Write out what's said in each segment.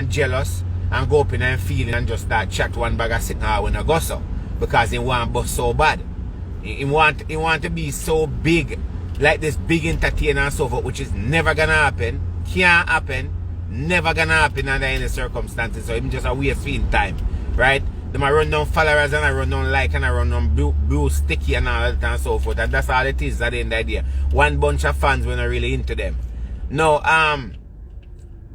jealous and go up in and feeling and just start chat one bag of sitting out when I go so. Because he want bust so bad. He want to be so big, like this big entertainer and so forth, which is never gonna happen, can't happen, never gonna happen under any circumstances. So even just a waste feeling time, right? Them I run down followers and I run down like and I run down blue sticky and all that and so forth. And that's all it is at the end of the day. One bunch of fans when I really into them. No,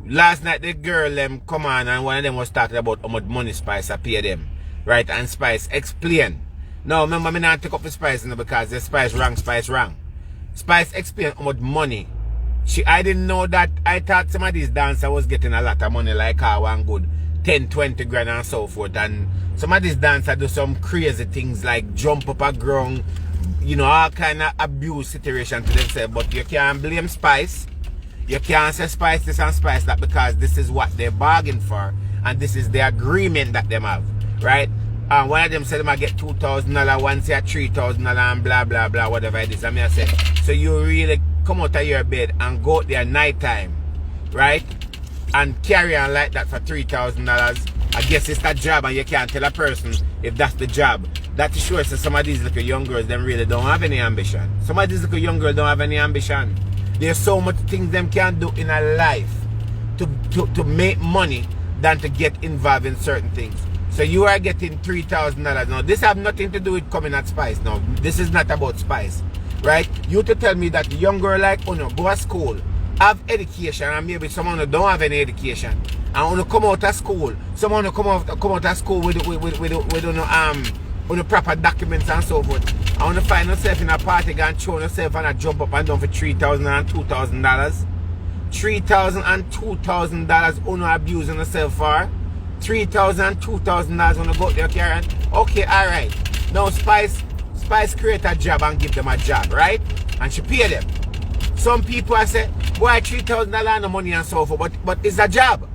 last night the girl them come on and one of them was talking about how much money Spice pay them. Right? And Spice explain. No, remember me not take up the Spice because the Spice wrong. Spice explain how much money. I didn't know that. I thought some of these dancers was getting a lot of money like her one good 10, 20 grand and so forth. And some of these dancers do some crazy things like jump up a ground, you know, all kind of abuse situation to themselves. But you can't blame Spice. You can't say Spice this and Spice that because this is what they bargained for. And this is the agreement that them have. Right? And one of them said them I get $2,000, one say $3,000 and blah blah blah, whatever it is. And I said, so you really come out of your bed and go out there night time, right? And carry on like that for $3,000. I guess it's that job and you can't tell a person if that's the job. That shows that some of these little young girls them really don't have any ambition. Some of these little young girls don't have any ambition. There's so much things them can do in a life to make money than to get involved in certain things. So you are getting $3,000. Now this have nothing to do with coming at Spice. Now this is not about Spice. Right? You to tell me that young girl like Uno go to school, have education, and maybe someone who don't have any education. And Uno come out of school. Someone who come out of school with proper documents and so forth. I want to find yourself in a party and throw yourself and jump up and down for $3,000 and $2,000. $3,000 and $2,000 Uno abusing yourself for. $3,000 and $2,000 when you go out there carrying. Okay, alright. Now Spice create a job and give them a job, right? And she pay them. Some people I say, boy, $3,000 no money and so forth, but it's a job.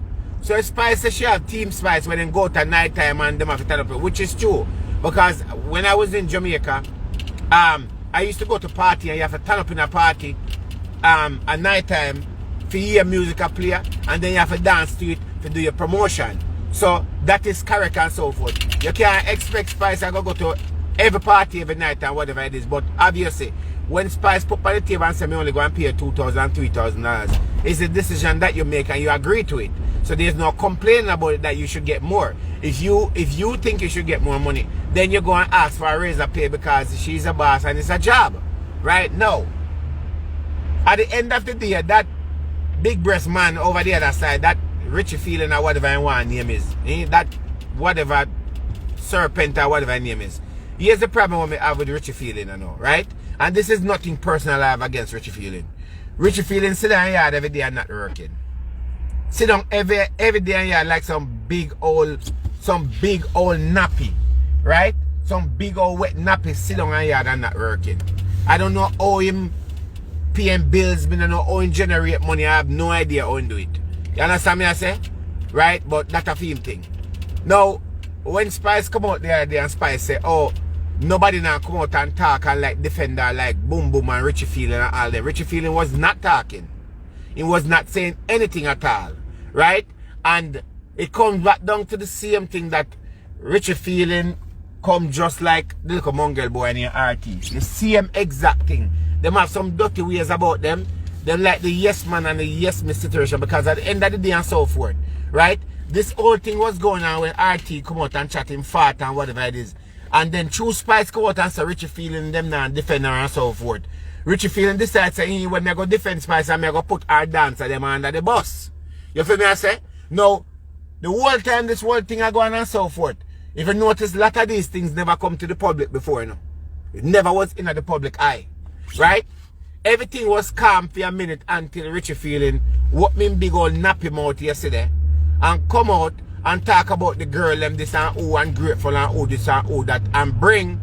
So Spice says she have Team Spice when they go to night time and them have to turn up, which is true. Because when I was in Jamaica, I used to go to party and you have to turn up in a party at night time to hear music play and then you have to dance to it to do your promotion. So that is correct and so forth. You can't expect Spice to go to every party every night and whatever it is. But obviously, when Spice put on the table and say me only go and pay $2,000, $3,000, it's a decision that you make and you agree to it. So there's no complaining about it that you should get more. If you think you should get more money, then you go and ask for a raise of pay because she's a boss and it's a job. Right? No. At the end of the day, that big breast man over the other side, that Richie Feeling or whatever I want name is, that whatever serpent or whatever name is. Here's the problem we have with Richie Feeling, I know, right? And this is nothing personal I have against Richie Feeling. Richie Feeling sit down yard every day and not working. Sit down every day and yard like some big old nappy, right? Some big old wet nappy sit down and yard and not working. I don't know how him paying bills, I don't know how him generate money. I have no idea how him do it. You understand me I say? Right? But that's a film thing. Now, when Spice come out there and Spice say, oh, nobody now come out and talk and like defend her like Boom Boom and Richie Feeling and all that. Richie Feeling was not talking. He was not saying anything at all. Right? And it comes back down to the same thing that Richie Feeling come just like the little Mongol boy and your RT. The same exact thing. Them have some dirty ways about them. Them like the yes man and the yes miss situation because at the end of the day and so forth. Right? This whole thing was going on when RT come out and chat him fat and whatever it is. And then True Spice come out and say Richie Feeling them now and defend her and so forth. Richie Feeling decides say when me go defend Spice and me go put our dancer them under the bus. You feel me I say? No, the whole time this whole thing are going on and so forth. If you notice a lot of these things never come to the public before, you know. It never was in the public eye. Right? Everything was calm for a minute until Richie Feeling what me big old nappy mouth yesterday and come out and talk about the girl them this and who and grateful and who this and who that and bring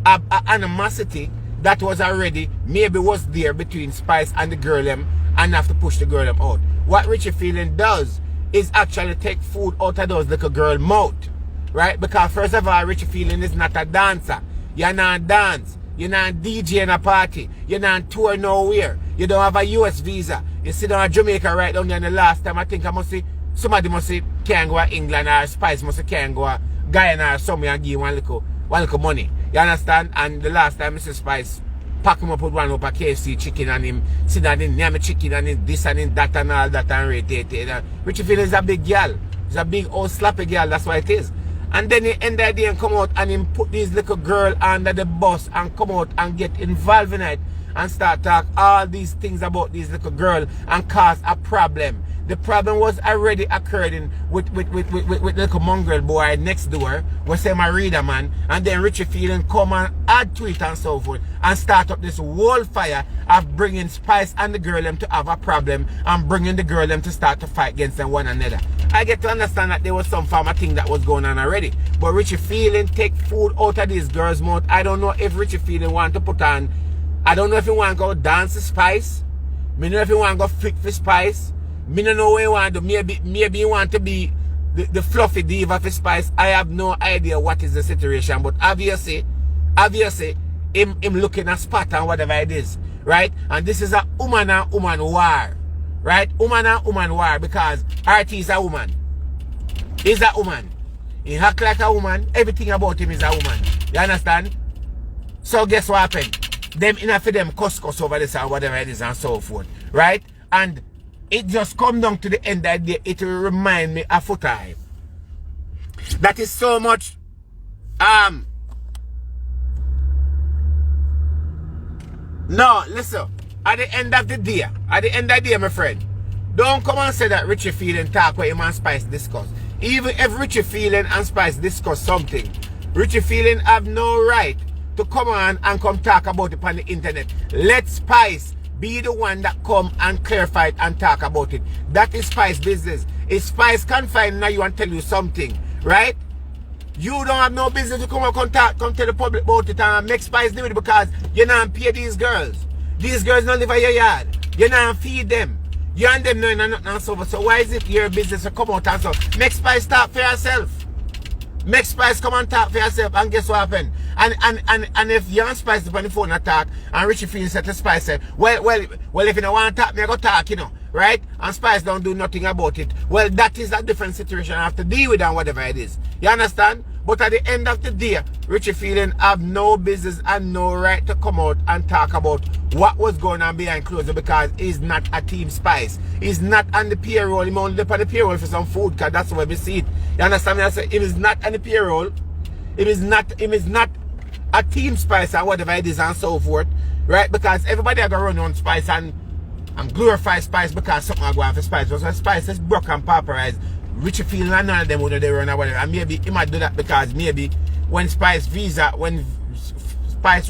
a animosity that was already maybe was there between Spice and the girl them and have to push the girl them out. What Richie Feeling does is actually take food out of those little girl mouth. Right? Because first of all, Richie Feeling is not a dancer. You're not dance. You're not DJ in a party. You're not tour nowhere. You don't have a US visa. You sit down in Jamaica right down there and the last time I think I must see somebody must say can go to England or Spice must say can go to Guyana or somewhere and give one little money. You understand? And the last time Mr. Spice pack him up with one up a KFC chicken and him sit down in name chicken and him this and him that and all that and rate it. Richie Feeling is a big girl. He's a big old slappy girl, that's what it is. And then he end the day and come out and him put this little girl under the bus and come out and get involved in it and start talk all these things about this little girl and cause a problem. The problem was already occurring with little mongrel boy next door, was say my reader man, and then Richie Feeling come and add to it and so forth and start up this whole fire of bringing Spice and the girl them to have a problem and bringing the girl them to start to fight against them one another. I get to understand that there was some form of thing that was going on already, but Richie Feeling take food out of these girls' mouth. I don't know if Richie Feeling want to put on, I don't know if he want to go dance to Spice, I don't know if he want to go flick for Spice. Me don't know what you want to do. Maybe you want to be the fluffy diva for Spice. I have no idea what is the situation. But obviously, him looking at spot and whatever it is. Right? And this is a woman and woman war. Right? Woman and woman war because RT is a woman. He's a woman. He act like a woman. Everything about him is a woman. You understand? So guess what happened? Them enough for them cuss over this or whatever it is and so forth. Right? And it just come down to the end of the day, it will remind me of a time. That is so much no, listen. At the end of the day, my friend, don't come and say that Richie Feeling talk where him and Spice discuss. Even if Richie Feeling and Spice discuss something, Richie Feeling have no right to come on and come talk about it on the internet. Let Spice be the one that come and clarify it and talk about it. That is Spice business. If Spice can find now you and tell you something, right? You don't have no business to come and come tell the public about it and make Spice do it because you not pay these girls. These girls don't live in your yard. You not feed them. You and them knowing nothing and so forth. So why is it your business to come out and so? Make Spice talk for yourself. Make Spice come and talk for yourself and guess what happened? And if you and Spice on the phone attack and Richie Feeling said to Spice say, well, if you don't want to talk, me I go talk, you know, right? And Spice don't do nothing about it. Well, that is a different situation I have to deal with and whatever it is. You understand? But at the end of the day, Richie Feeling have no business and no right to come out and talk about what was going on behind closed doors because he's not a Team Spice. He's not on the payroll. He's only on the payroll for some food because that's where we see it. You understand me? I say, if he's not on the payroll, if he's not a Team Spice or whatever it is and so forth, right? Because everybody are going to run on Spice and glorify Spice because something are going for Spice. So Spice is broke and pauperized. Richie Feeling and none of them would they run or whatever. And maybe he might do that because maybe when Spice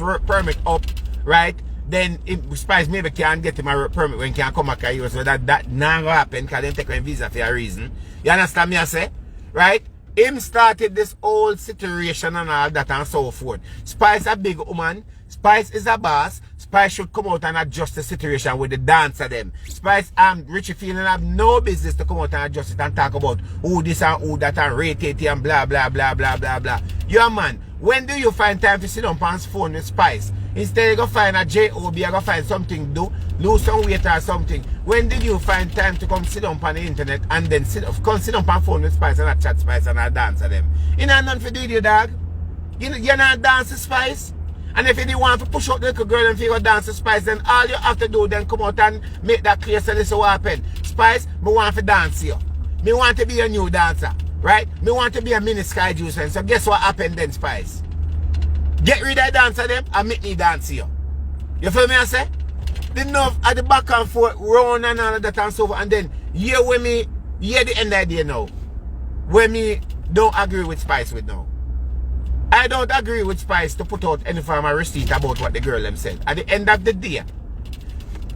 work permit up, right? Then Spice maybe can get him a work permit when he can come back to you. So that not gonna happen because they take a visa for a reason. You understand me I say? Right? Him started this whole situation and all that and so forth. Spice a big woman. Spice is a boss. Spice should come out and adjust the situation with the dancer them. Spice and Richie Feeling have no business to come out and adjust it and talk about who this and who that and rate it and blah blah blah blah blah blah. Yo man, when do you find time to sit down on phone with Spice? Instead you go find a job, you go find something to do, lose some weight or something. When did you find time to come sit down on the internet and then come sit down on phone with Spice and chat Spice and dance to them? You know nothing for do with your dog. You're not dancing Spice. And if you didn't want to push out the little girl and figure dance to Spice, then all you have to do then come out and make that clear so this will happen. Spice, me want to dance you. Me want to be a new dancer. Right? Me want to be a mini Sky Juice. So guess what happened then, Spice? Get rid of the dancer them and make me dance you. You feel me I say? The enough at the back and forth, round and all of that and so forth. And then here when me, here the end of the day now. When me don't agree with Spice with now. I don't agree with Spice to put out any form of receipt about what the girl them said. At the end of the day,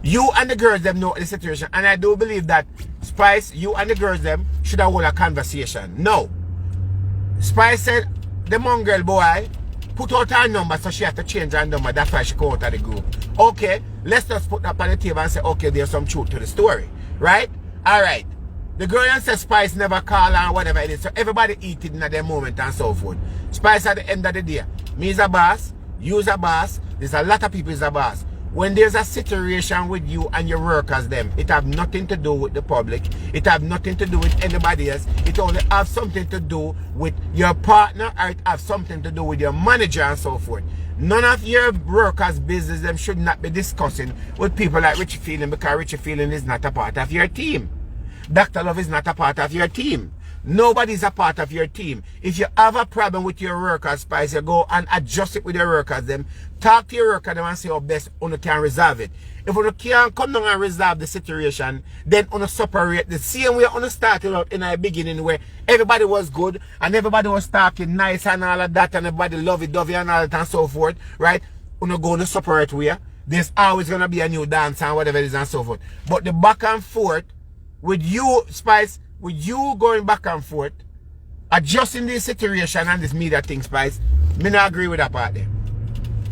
you and the girls them know the situation. And I do believe that Spice, you and the girls them should have hold a conversation. No. Spice said the mongrel boy put out her number so she had to change her number. That's why she come out of the group. Okay, let's just put that on the table and say, okay, there's some truth to the story. Right? Alright. The girl and said Spice never call her or whatever it is. So everybody eat it in their moment and so forth. Spice at the end of the day. Me is a boss. You is a boss. There's a lot of people is a boss. when there's a situation with you and your workers them, it have nothing to do with the public. It have nothing to do with anybody else. It only have something to do with your partner, or it have something to do with your manager and so forth. None of your workers' business them should not be discussing with people like Richie Fielding, because Richie Fielding is not a part of your team. Dr. Love is not a part of your team. Nobody's a part of your team. If you have a problem with your workers, Spice, you go and adjust it with your workers them. Talk to your workers them and see how best you can resolve it. If you can't come down and resolve the situation, then you separate the same way you started out in the beginning, where everybody was good and everybody was talking nice and all of that, and everybody lovey-dovey and all that and so forth, right? You go in a separate way. There's always going to be a new dance and whatever it is and so forth. But the back and forth with you, Spice, with you going back and forth, adjusting this situation and this media thing, Spice, me not agree with that part there.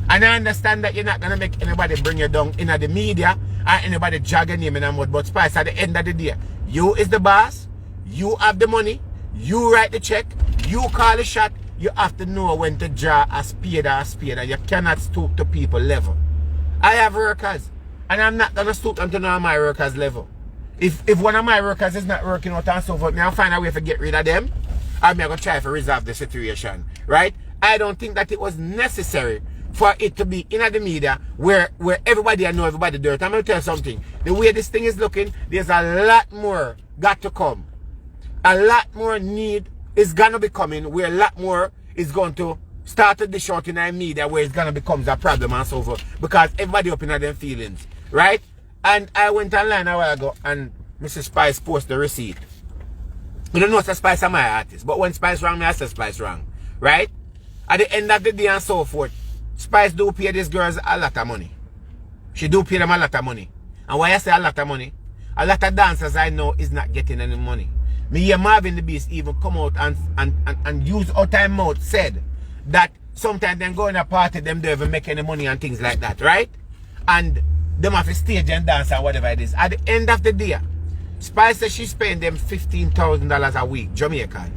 And I understand that you're not going to make anybody bring you down in the media or anybody drag your name in a mud. But Spice, at the end of the day, you is the boss, you have the money, you write the check, you call the shot, you have to know when to draw a spade or a spade, and you cannot stoop to people level. I have workers, and I'm not going to stoop unto none of my workers level. If one of my workers is not working out and so forth, I'll find a way to get rid of them. I'm going to try to resolve the situation. Right? I don't think that it was necessary for it to be in the media where everybody I know everybody dirt. I'm going to tell you something. The way this thing is looking, there's a lot more got to come. A lot more need is going to be coming, where a lot more is going to start to dish out in the media, where it's going to become a problem and so forth. Because everybody up in their feelings. Right? And I went online a while ago and Mrs. Spice posted the receipt. You don't know it's Spice is my artist, but when Spice wrong, I say Spice wrong. Right? At the end of the day and so forth, Spice do pay these girls a lot of money. She do pay them a lot of money. And why I say a lot of money? A lot of dancers I know is not getting any money. Me hear Marvin the Beast even come out and use out time mouth said that sometimes them go in a party, them don't even make any money and things like that, right? And them have to stage and dance or whatever it is. At the end of the day, Spice says she's paying them $15,000 a week, Jamaican.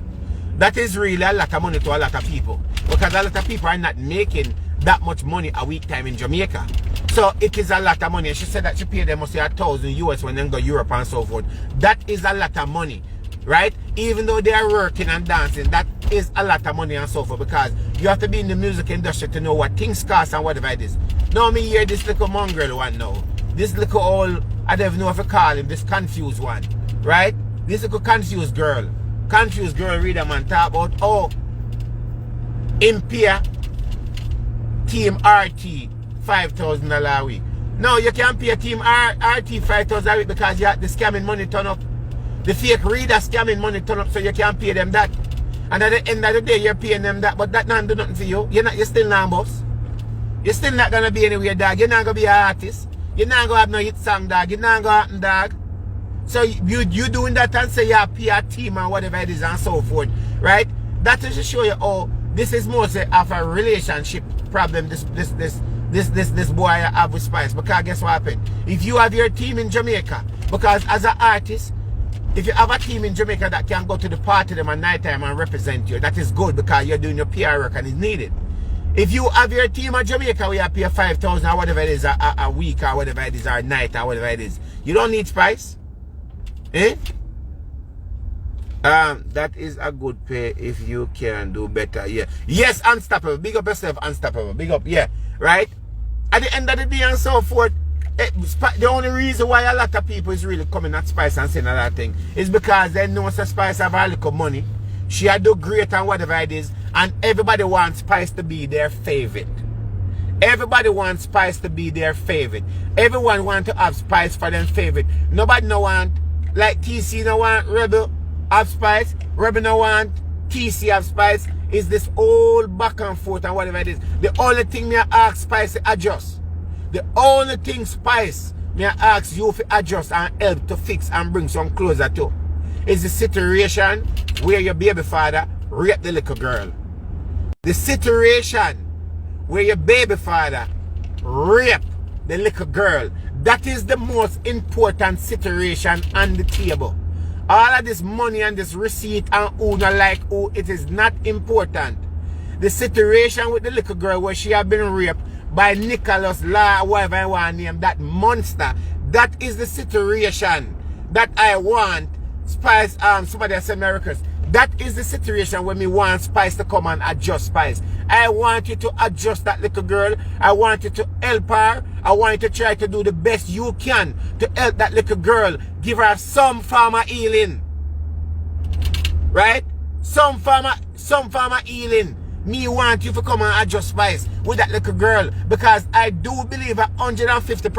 That is really a lot of money to a lot of people. Because a lot of people are not making that much money a week time in Jamaica. So it is a lot of money. She said that she paid them must say $1,000 US when they go to Europe and so forth. That is a lot of money. Right? Even though they are working and dancing, that is a lot of money and so forth, because you have to be in the music industry to know what things cost and whatever it is. Now me hear this little mongrel one now. This little old, I don't even know if I call him, this confused one. Right? This little confused girl. Confused girl read a man talk about, oh, Impia Team RT $5,000 a week. No, you can't pay Team RT $5,000 a week because you have the scamming money turn up. The fake reader scamming money turn up, so you can't pay them that. And at the end of the day, you're paying them that, but that not do nothing for you. You're still not boss. You're still not gonna be anywhere, dog. You're not gonna be an artist. You're not gonna have no hit song, dog. You're not gonna happen, dog. So you doing that and say you pay a team and whatever it is and so forth, right? That is to show you how this is mostly of a relationship problem. This boy I have with Spice. Because guess what happened? If you have your team in Jamaica, because as an artist, if you have a team in Jamaica that can go to the party them at night time and represent you, that is good because you're doing your PR work and it's needed. If you have your team in Jamaica where you pay 5,000 or whatever it is a week or whatever it is, or a night or whatever it is, you don't need Spice. Eh? That is a good pay if you can do better. Yeah. Yes, Unstoppable. Big up yourself, Unstoppable. Big up, yeah. Right? At the end of the day and so forth, the only reason why a lot of people is really coming at Spice and saying that thing is because they know that Spice have a little money. She had do great and whatever it is, and everybody wants Spice to be their favorite. Everybody wants Spice to be their favorite. Everyone wants to have Spice for their favorite. Nobody no want, like TC no want Rebel have Spice. Rebel no want TC have Spice. Is this old back and forth and whatever it is. The only thing me ask Spice to adjust. The only thing Spice me ask you to adjust and help to fix and bring some closer to is the situation where your baby father raped the little girl. The situation where your baby father raped the little girl. That is the most important situation on the table. All of this money and this receipt and who not like who, it is not important. The situation with the little girl where she had been raped by Nicholas Law, whatever I want to name that monster. That is the situation that I want Spice, somebody said Americans. That is the situation when me want Spice to come and adjust Spice. I want you to adjust that little girl. I want you to help her. I want you to try to do the best you can to help that little girl. Give her some form of healing. Right? Some form of healing. Me want you to come and adjust Spice with that little girl. Because I do believe 150%